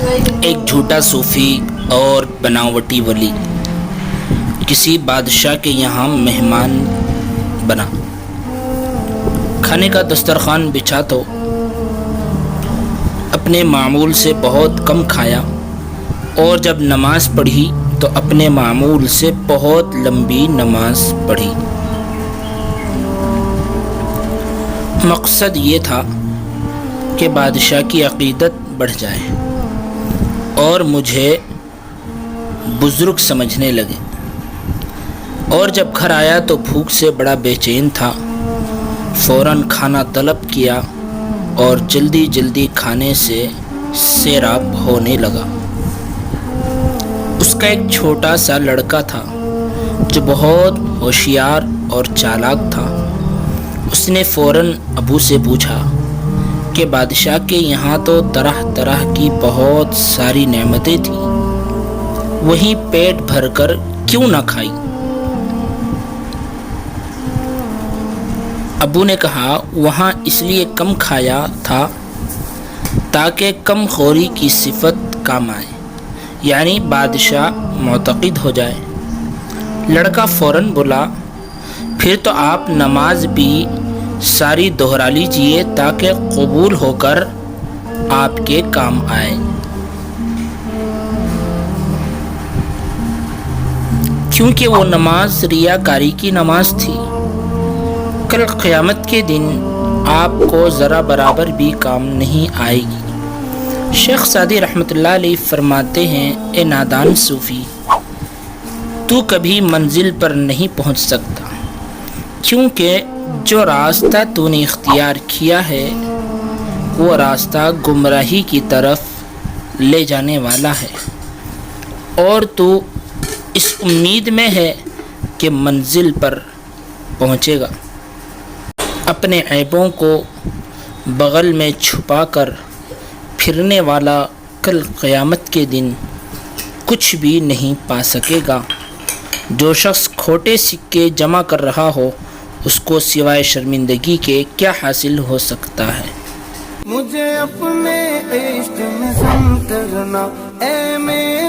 ایک جھوٹا صوفی اور بناوٹی ولی کسی بادشاہ کے یہاں مہمان بنا۔ کھانے کا دسترخوان بچھا تو اپنے معمول سے بہت کم کھایا، اور جب نماز پڑھی تو اپنے معمول سے بہت لمبی نماز پڑھی۔ مقصد یہ تھا کہ بادشاہ کی عقیدت بڑھ جائے اور مجھے بزرگ سمجھنے لگے، اور جب گھر آیا تو بھوک سے بڑا بے چین تھا۔ فوراً کھانا طلب کیا اور جلدی جلدی کھانے سے سیراب ہونے لگا۔ اس کا ایک چھوٹا سا لڑکا تھا جو بہت ہوشیار اور چالاک تھا۔ اس نے فوراً ابو سے پوچھا کہ بادشاہ کے یہاں تو طرح طرح کی بہت ساری نعمتیں تھیں، وہیں پیٹ بھر کر کیوں نہ کھائی؟ ابو نے کہا وہاں اس لیے کم کھایا تھا تاکہ کم خوری کی صفت کام آئے، یعنی بادشاہ معتقد ہو جائے۔ لڑکا فوراً بولا پھر تو آپ نماز بھی ساری دہرا لیجئے تاکہ قبول ہو کر آپ کے کام آئے۔ کیونکہ وہ نماز ریاکاری کی نماز تھی، کل قیامت کے دن آپ کو ذرا برابر بھی کام نہیں آئے گی۔ شیخ سعدی رحمۃ اللہ علیہ فرماتے ہیں، اے نادان صوفی، تو کبھی منزل پر نہیں پہنچ سکتا، کیونکہ جو راستہ تو نے اختیار کیا ہے وہ راستہ گمراہی کی طرف لے جانے والا ہے، اور تو اس امید میں ہے کہ منزل پر پہنچے گا۔ اپنے عیبوں کو بغل میں چھپا کر پھرنے والا کل قیامت کے دن کچھ بھی نہیں پا سکے گا۔ جو شخص کھوٹے سکے جمع کر رہا ہو، اس کو سوائے شرمندگی کے کیا حاصل ہو سکتا ہے؟ مجھے اپنے عشق میں سم کرنا اے میرے